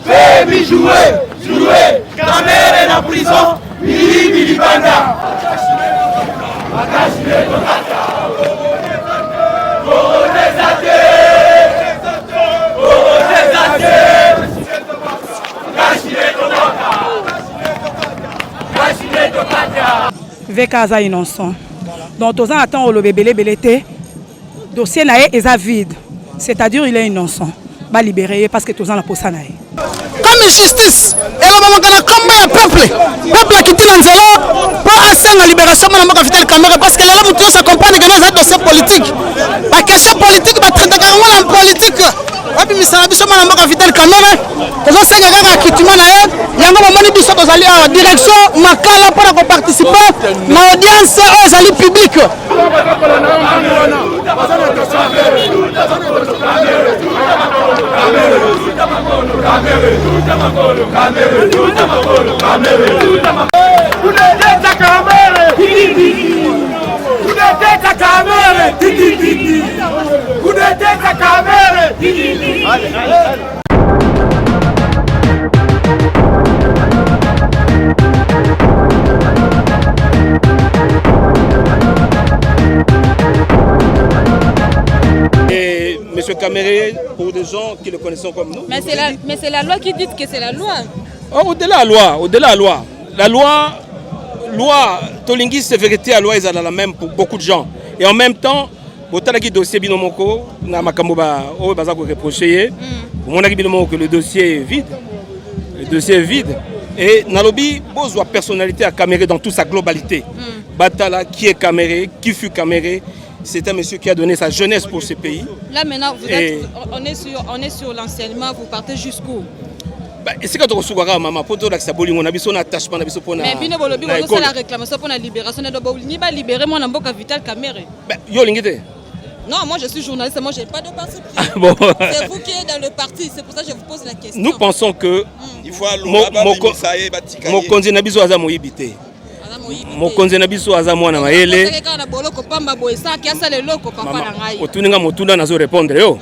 Baby, jouez, Kamere na prison, Mili Banda. Vekaza innocent. Donc, aux attend le bébé belleté. Dossier naé est vide. C'est-à-dire il est innocent. Va libérer parce que tous en la posa naé. Comme justice, elle a combat peuple qui tient en zéro pour assurer la libération de la Vital Kamerhe parce que là vous s'accompagne de un dossier politique. La question politique va traiter carrément en politique. Wapi misala biso mwana mboka Vital Kamerhe tozo senga kaka kitima na ye yango bomoni biso tozali en direction makala pour ko participer na audience aux ali public. Et M. Kamerhe, pour des gens qui le connaissent comme nous. Mais c'est la loi qui dit que c'est la loi. Oh, au-delà de la loi, la loi, Tolingi, c'est vérité, la loi est la même pour beaucoup de gens. Et en même temps, le dossier Binomoko, na makamboba, oh, baza ko reprocher. Mon que le dossier est vide. Le dossier est vide. Et Nalobi, besoin personnalité à Kamerhe dans toute sa globalité. Batala, qui est Kamerhe, qui fut Kamerhe. C'est un monsieur qui a donné sa jeunesse pour ce pays. Là maintenant, on est sur l'enseignement, vous partez jusqu'où? C'est quand on reçoit maman pour tout l'accès on a besoin d'attachement, on a besoin pour mais bien bolobi on la réclamation pour la libération de Boboli ba libérer mon mboka Vital Kamerhe. Yo lingité. Non, moi je suis journaliste, moi j'ai pas de parti pris. C'est vous qui êtes dans le parti, c'est pour ça que je vous pose la question. Nous pensons que il faut mon konzi na biso aza moyibité. Mon konzi na biso aza mwana mayele. Kana boloko pamba boyesa ki asa leloko papa na ngai. Otuninga motunda nazo répondre yo.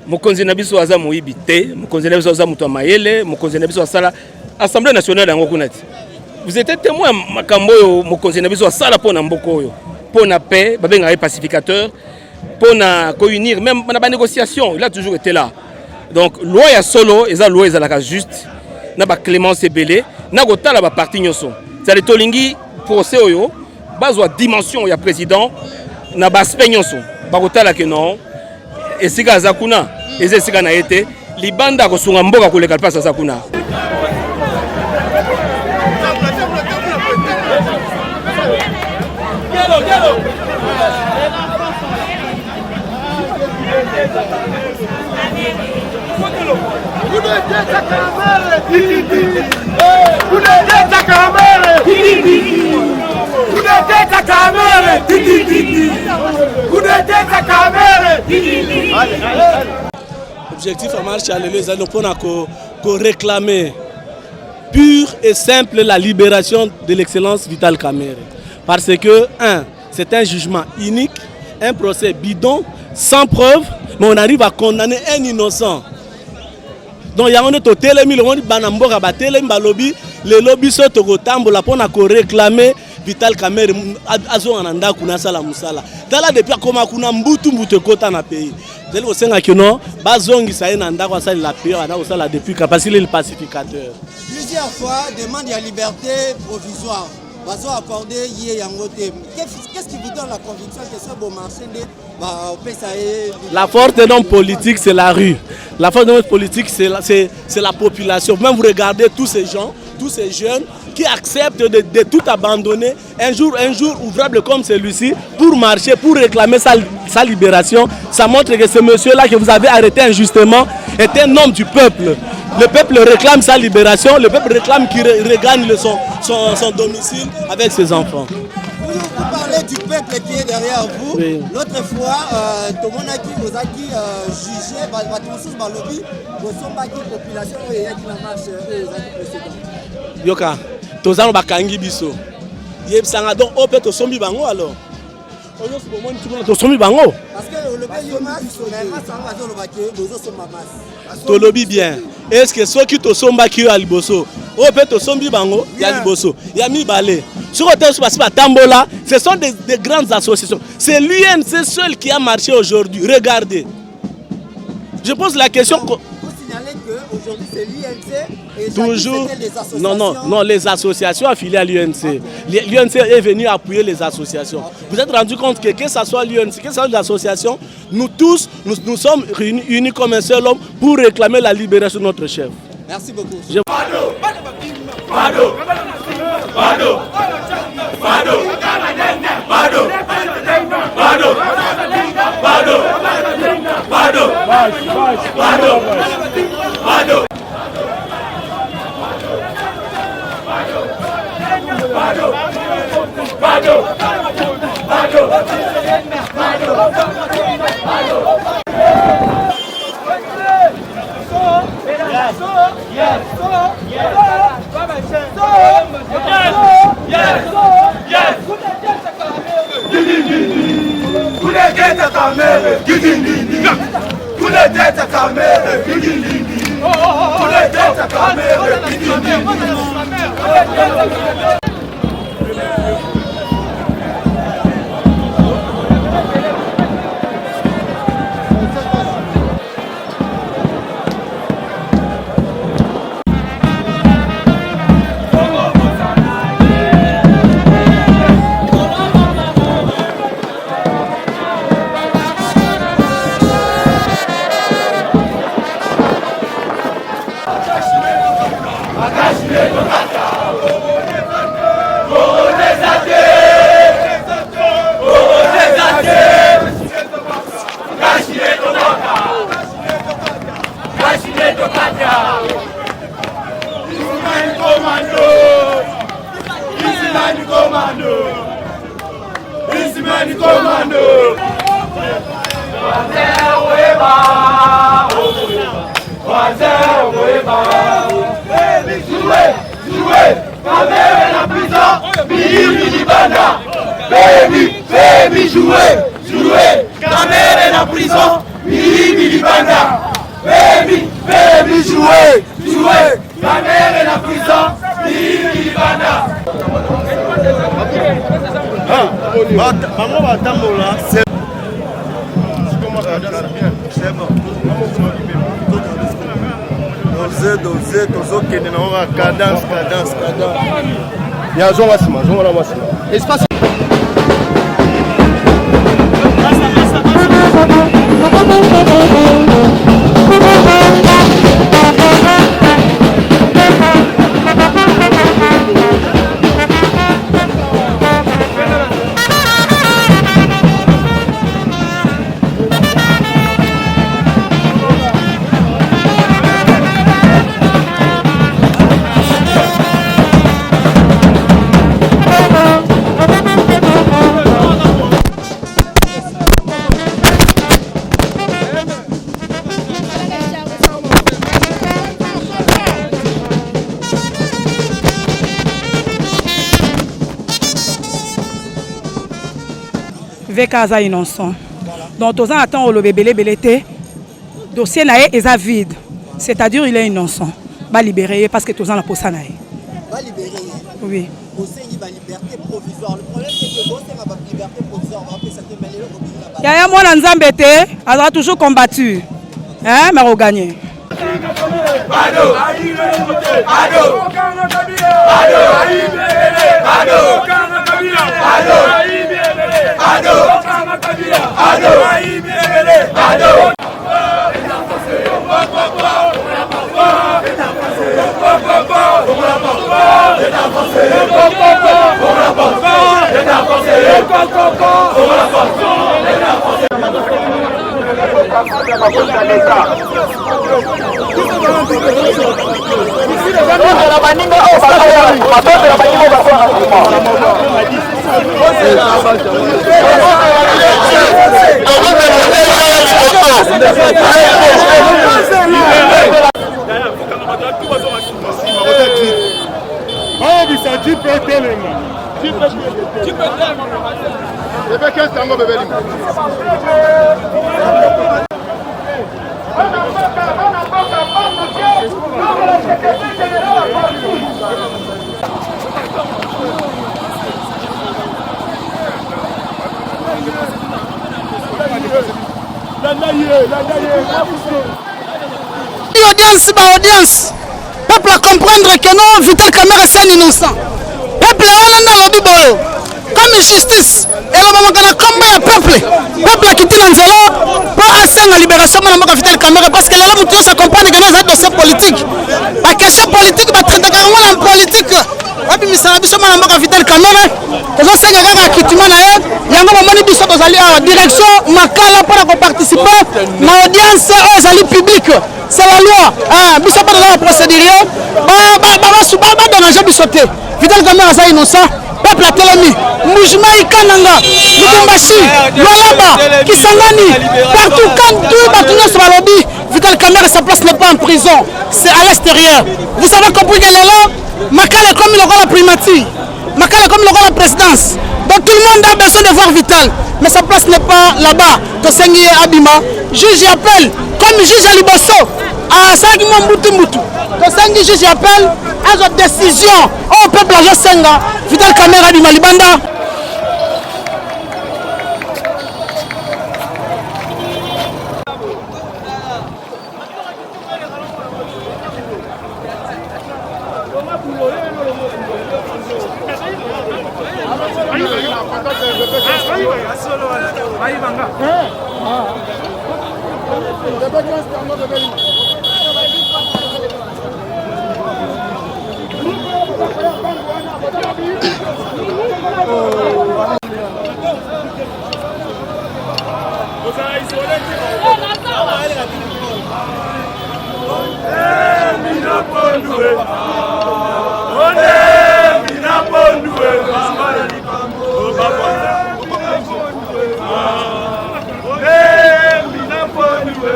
Mokonzi na biso aza moyibi te, mokonzi na biso aza muto mayele, mokonzi na biso asala Assemblée nationale yango kunati. Vous êtes témoin makambo yo mokonzi na biso asala pona mboko yo. Pona paix, babenga pacificateur, pona ko unir même na ba négociation, il a toujours été là. Donc loi ya solo, eza loi ezalaka juste na ba clémence ebele, na kotala ba parti nyoso. Ça le tolingi procès oyo, bazwa dimension ya président na ba aspect nyoso. Ba kotala que non. Esika azakuna ezesika na ete libanda kosunga mboka koleka pasa zakuna L'objectif à marche à l'élève, c'est pour réclamer pure et simple la libération de l'excellence Vital Kamerhe. Parce que, c'est un jugement unique, un procès bidon, sans preuve, mais on arrive à condamner un innocent. Donc, il y a un autre télémi, le monde banamboka ba télémi ba lobby, les lobbies sont au tambola pour réclamer Vital Kamerhe azo ananda kuna sala musala. Dala depuis comment kuna mbutu kota na pays. Dès le senga que non, bazongi ça nanda kwa sala la pays ana osala depuis parce qu'il est le pacificateur. Plusieurs fois demande la liberté provisoire. Bazo accordé hier yangote. Qu'est-ce qui vous donne la conviction que ce beau marché La force de l'homme politique, c'est la rue. La force de l'homme politique, c'est la population. Même vous regardez tous ces gens, tous ces jeunes qui acceptent de tout abandonner un jour ouvrable comme celui-ci pour marcher, pour réclamer sa libération. Ça montre que ce monsieur-là que vous avez arrêté injustement est un homme du peuple. Le peuple réclame sa libération, le peuple réclame qu'il regagne son domicile avec ses enfants. Vous parlez du peuple qui est derrière vous. Oui. L'autre fois, tout le monde a jugé, la population et la marche précédente. yoka tozano bakangi biso yebisanga donc o peut tosombi bango alors oyo somo ni tumona tosombi bango parce que le pays na ça va dans le baquet dozo somba masse tolobi bien est-ce que ceux qui tosomba ki yo aliboso o peut tosombi bango ya liboso ya mibale sur hôtel se passe pas tambola ce sont des grandes associations c'est l'UNC seul qui a marché aujourd'hui regardez je pose la question aujourd'hui c'est l'UNC et toujours les associations. non les associations affiliées à l'UNC. L'UNC est venu appuyer les associations. Okay. Vous êtes rendu compte que ce soit l'UNC, que ce soit l'association, nous tous nous sommes unis comme un seul homme pour réclamer la libération de notre chef. Merci beaucoup. Baby, jouer, Camère en prison, Mili Banda. Baby, jouer, Camère en prison, Mili Banda. Maman va tambola, c'est bon. Dosé, tozokende na cadence. Ya zonga sima. Espace. Vekaza innocent. Donc, tous ans attend le bébé belé dossier naé est vide. C'est-à-dire il est innocent. Va libérer parce que tous ans la posa naé. Va libérer. Oui. Conseil va liberté provisoire. Le problème c'est que bon c'est ma liberté provisoire. On va appeler ça que mêler le Yaya mwana nzambete a toujours combattu. Hein, mais on gagne. ça dit péter les mains. Tu peux bébé qu'est-ce que bébé limo. Audience, peuple à comprendre que non, Vital Kamerhe c'est un innocent. Peuple on a lobby bolo. Comme justice, et là on a combat peuple. Peuple qui tient nzelo pour assurer la libération de Vital Kamerhe parce que là on doit se comprendre que nous avons dossier politique. La question politique va traiter carrément en politique. Wabi misala biso mana mboka Vital Kamerhe tozo senga kaka akitima na ye yango bomoni biso tozali à direction makala pour participer na audience ezali publique. C'est la loi. Ah, biso pas dans la procédure. Ba déranger biso te. Vital Kamerhe ça innocent. Peuple a telemi. Mouvement Ikananga, Lubumbashi, Lualaba, Kisangani, partout quand tout bâtiment sur la lobby, Vital Kamerhe sa place n'est pas en prison. C'est à l'extérieur. Vous savez compris que là, Makala comme il aura la primatie. Makala comme il aura la présidence. Donc tout le monde a besoin de voir Vital. Mais sa place n'est pas là-bas. Tosengi Abima. Juge appelle. Comme juge à Liboso. À Sagimon Moutou. Tosengi juge appelle. À votre décision. Au peuple à Josenga. Vital Kamerhe Abima Libanda.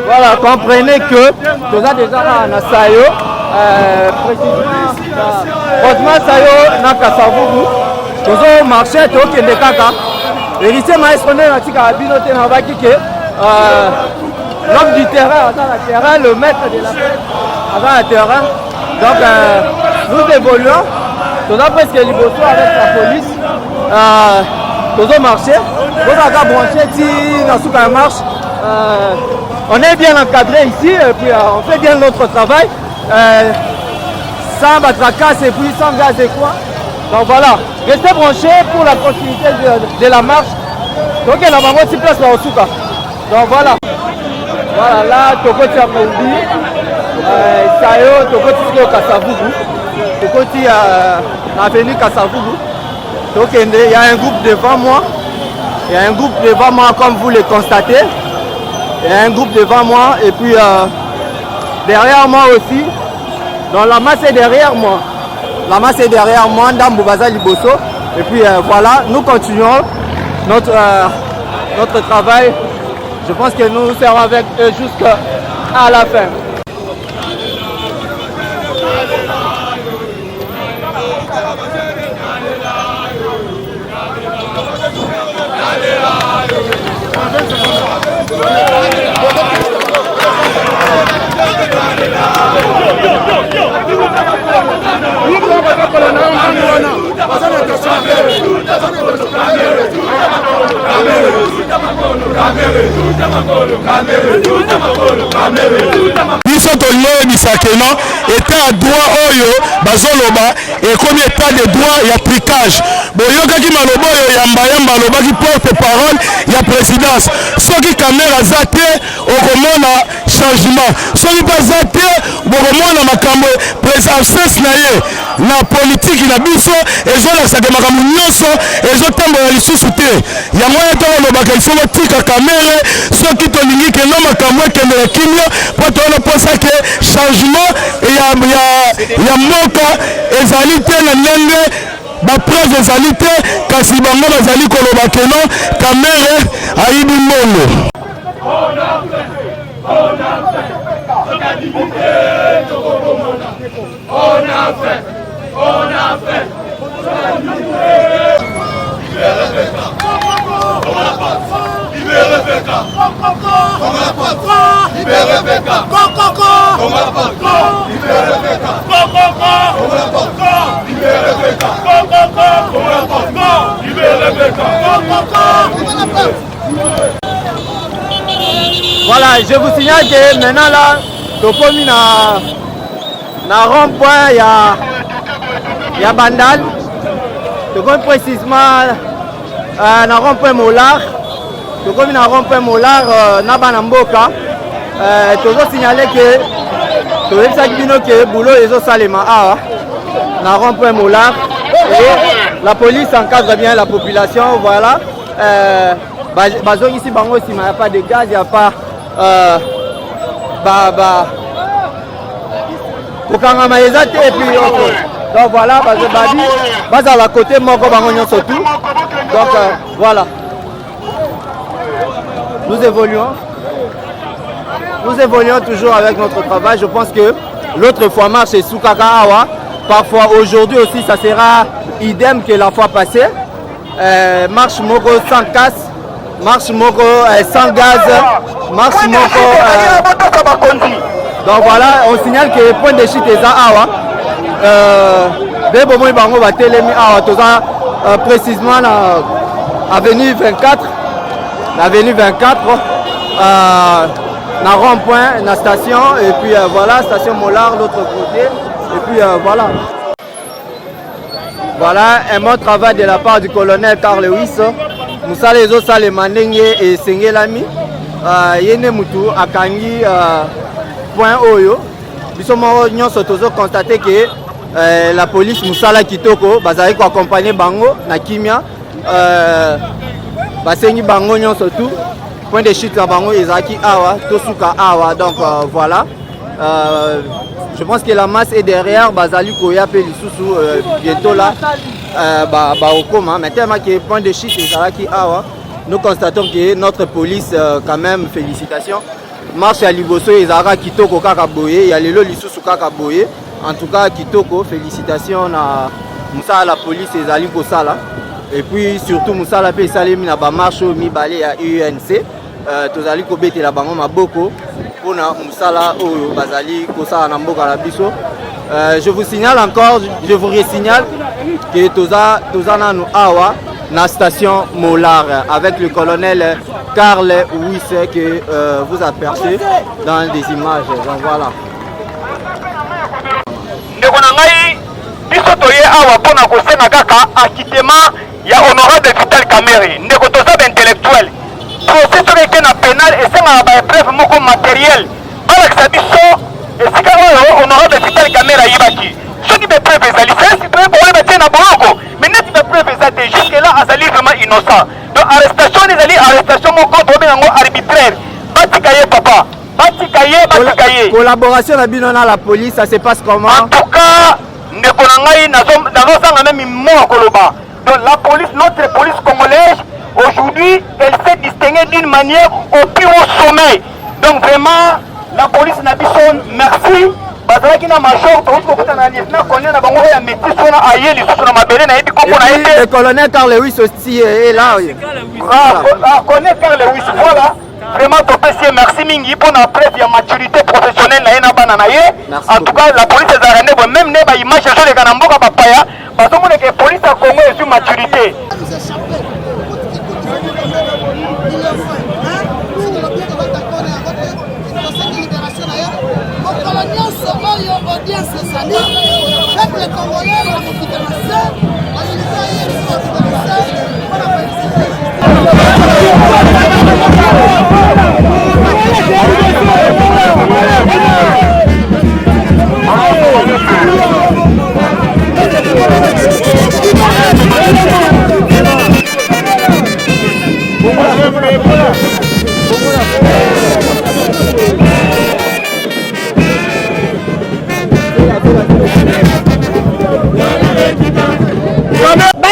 Voilà, comprenez que nous avons déjà un Sayo, précisément, Osman Sayo, Nakasavubu, nous avons marché au Kendekaka. Et ici, maestro, l'homme du terrain, le maître de la fête, avant le terrain. Donc, nous évoluons, nous avons presque Liboso avec la police, nous avons marché, nous avons branché, nous marche. On est bien encadré ici et puis on fait bien notre travail sans matracasse et puis sans gaz et quoi. Donc voilà, restez branchés pour la continuité de la marche. Donc il y a un petit place là au Souka. Donc voilà. Voilà là, Tokoti a Moudi, Sayo, Tokoti au Kasavubu, Tokoti à l'avenue Kasavubu. Donc il y a un groupe devant moi. Il y a un groupe devant moi comme vous le constatez. Il y a un groupe devant moi et puis derrière moi aussi. Donc la masse est derrière moi. La masse est derrière moi, Ndambubaza Liboso. Et puis voilà, nous continuons notre travail. Je pense que nous serons avec eux jusqu'à la fin. biso toyebisaka no état droit oyo bazoloba ekomi état de droit ya tricage boyokaki maloba oyo yambayamba alobaki porte-parole ya présidence soki Kamerhe aza te okomona changement soki mpe aza te bokomona makambo absence na ye na politiki na biso ezolakisaka makambo nyonso ezotambola lisusu te yango wana ntango olobaka ifo botika Kamerhe soki tolingi keno makambo ekendela kimia mpo toona mposake changement ya mboka ezali te na ndenge bapreuve ezali te kasi bango bazali koloba keno Kamerhe ayibi mbongo. Voilà, je vous signale que maintenant là, Tokomi na rond-point, il y a Bandal. Tokomi précisément na rond-point Molar. Tokomi na rond-point Molar, na Banamboka. Toujours signaler que le boulot est Salema na rond-point Molar. Et la police encadre bien la population, voilà. Ici, il n'y a pas de gaz, il n'y a pas et puis donc voilà, à la côté moko surtout. Donc voilà. Nous évoluons toujours avec notre travail. Je pense que l'autre fois marche c'est Soukaka Awa. Parfois aujourd'hui aussi ça sera idem que la fois passée. Marche moko sans casse. Marche moko sans gaz, marche moko donc voilà, on signale que le point de chute est à Bebo Bango va télémi à précisément à avenue 24, l'avenue 24, na rond-point, na station, et puis voilà, station Molar, l'autre côté, et puis voilà. Voilà un bon travail de la part du colonel Carl Lewis. Moussa les autres salles mandenge et sengelami yene mutu akangi point oyo bisomo nyonso tozo constater que la police Moussala Kitoko bazali ko accompagner bango na kimia basengi bango nyonso tout point de chute na bango ezaki awa tosuka awa donc voilà je pense que la masse est derrière bazali koya pe lisusu bientôt là au coma, mais tellement qu'il y a point de chute nous constatons que notre police quand même félicitations marche à Liboso et Zara Kitoko Kakaboye, il y a les Lolisusu Kakaboye, en tout cas Kitoko félicitations à Moussa la police et Zali Kosala et puis surtout Moussa la paix Salemi na ba marche mi balé à UNC tozali ko bete la bango maboko pour na Moussa la o bazali Kosala na mboka la biso. Je vous signale encore, je vous resignale que Toza Nanu Awa, la station Molar, avec le colonel Carl Lewis que vous apercevez dans des images. Donc voilà. Il y a honorable Vital Kamerhe, négociateur intellectuel. Processus qui est pénal et c'est un preuve matériel. Et si honorable Vital Kamerhe yibaki, ceux qui me preuve les licences, ils peuvent pouvoir mettre na boloko. Mais net me preuve les jusque là azali vraiment innocent. Donc arrestation les arrestation mon compte bien arbitraire. Batikaye papa, batikaye. Collaboration la binona la police, ça se passe comment? En tout cas, nekonangai nazosanga même mort koloba. Donc la police, notre police congolaise aujourd'hui, elle s'est distinguée d'une manière au plus haut sommet. Donc vraiment la police n'a pas son merci. Le colonel Carl Lewis aussi est là. Colonel Carl Lewis, voilà. Vraiment, merci Mingi pour la preuve de maturité professionnelle. En tout cas, la police est arrêtée. Même les images sur les Ganamboka Papaya, parce que la police a Congo est sur maturité.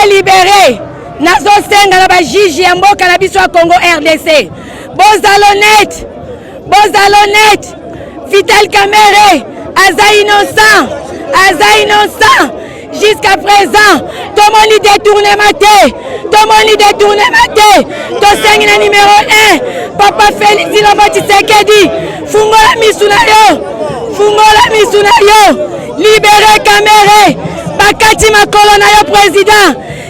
Libéré, nazo senga na ba juge ya mboka na biso ya Congo RDC. Bozalonnette, Vital Kamerhe aza innocent. jusqu'à présent, tout le monde détourné maté. Tout le monde détourné maté. Tout le numéro 1. Papa Félix Ilombo Tshisekedi. Fungola Misunayo. Fungola Misunayo. Libérez Caméré. Bakati Makolo Nayo président.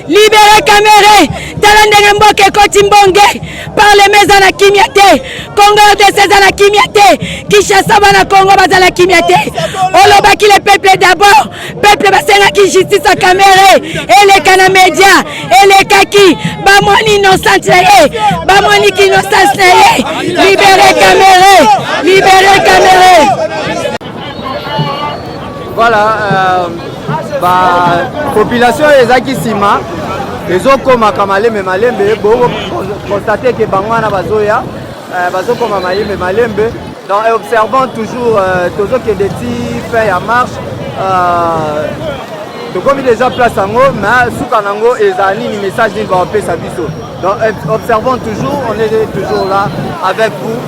Libérez Caméré. Talandenge Mboke Kotimbonge. Parle na Kimiate. Congo de César Kimiate. Kinshasa na Congo bazala Kimiate. Olobaki le peuple d'abord. Peuple basenga ki justice à Caméré. Et les Kana médias. Et les Kaki. Bamoni innocent naye. Bamoni ki innocence naye. Libérez Caméré. Libérez Caméré. Voilà. Population ezaki sima. Ezokoma kamalembe malembe bo constater que bangwana bazoya bazokoma malembe malembe donc observant toujours que des petits faits à marche donc comme déjà place ango mais suka nango ezali ni message ni ba pesa biso donc observons toujours, on est toujours là avec vous.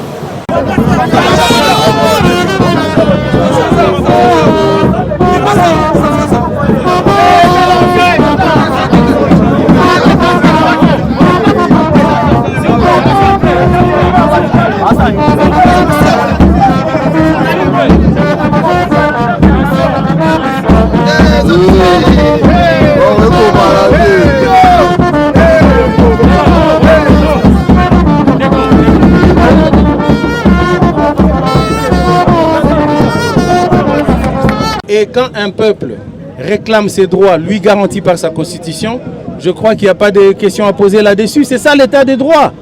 Et quand un peuple réclame ses droits, lui garantis par sa constitution, je crois qu'il n'y a pas de question à poser là-dessus. C'est ça l'état des droits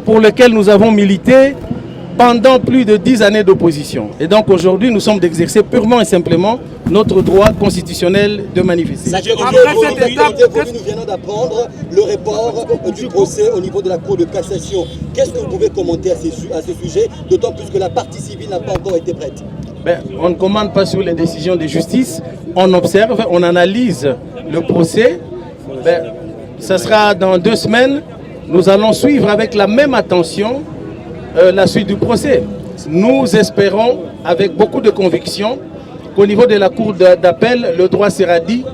pour lequel nous avons milité pendant plus de 10 années d'opposition. Et donc aujourd'hui, nous sommes d'exercer purement et simplement notre droit constitutionnel de manifester. Aujourd'hui, nous venons d'apprendre le report du procès au niveau de la Cour de cassation. Qu'est-ce que vous pouvez commenter à ce sujet, d'autant plus que la partie civile n'a pas encore été prête? On ne commande pas sur les décisions de justice, on observe, on analyse le procès. Ça sera dans 2 semaines, nous allons suivre avec la même attention la suite du procès. Nous espérons, avec beaucoup de conviction, qu'au niveau de la cour d'appel, le droit sera dit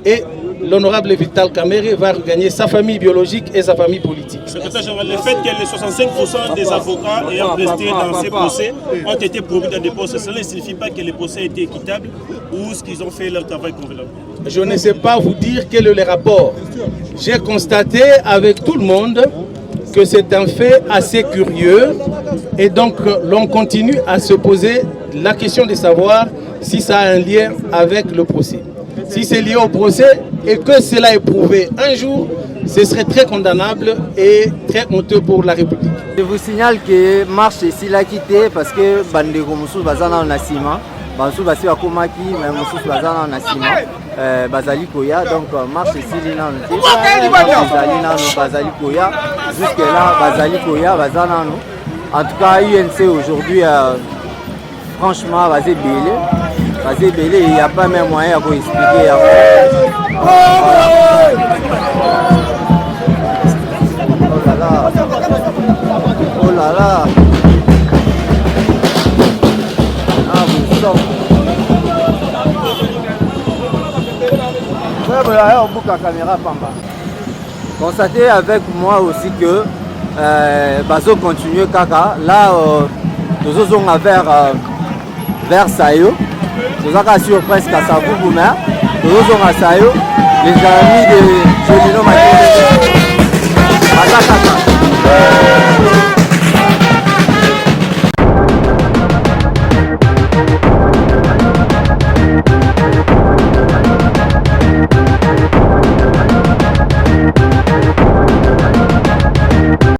et l'honorable Vital Kamerhe va regagner sa famille biologique et sa famille politique. Secrétaire général, le fait que les 65% des avocats ayant presté dans ces procès ont été promus dans des procès, cela ne signifie pas que les procès étaient équitables ou ce qu'ils ont fait leur travail convenable. Je ne sais pas vous dire quel est le rapport. J'ai constaté avec tout le monde que c'est un fait assez curieux et donc l'on continue à se poser la question de savoir si ça a un lien avec le procès. Si c'est lié au procès et que cela est prouvé un jour, ce serait très condamnable et très honteux pour la République. Je vous signale que marche ici l'a quitté parce que Bandeko Moussou Bazana en Assima, Bansou Bassi Akomaki, mais Moussou Bazana en Assima, Bazali Koya, donc marche ici l'ina en Bazali Koya, jusque là Bazali Koya, Bazana nous. En tout cas, UNC aujourd'hui, franchement, Bazé Bélé. Parce que il n'y a pas même moyen pour expliquer. Oh là là. Oh là là. Ah, vous sortez. Constatez avec moi aussi que Bazo continue Kaka. Là, nous sommes vers Sayo. Nous avons sur presque à Savouboumé, nous sommes à Sayo, les amis de Jolino Maté.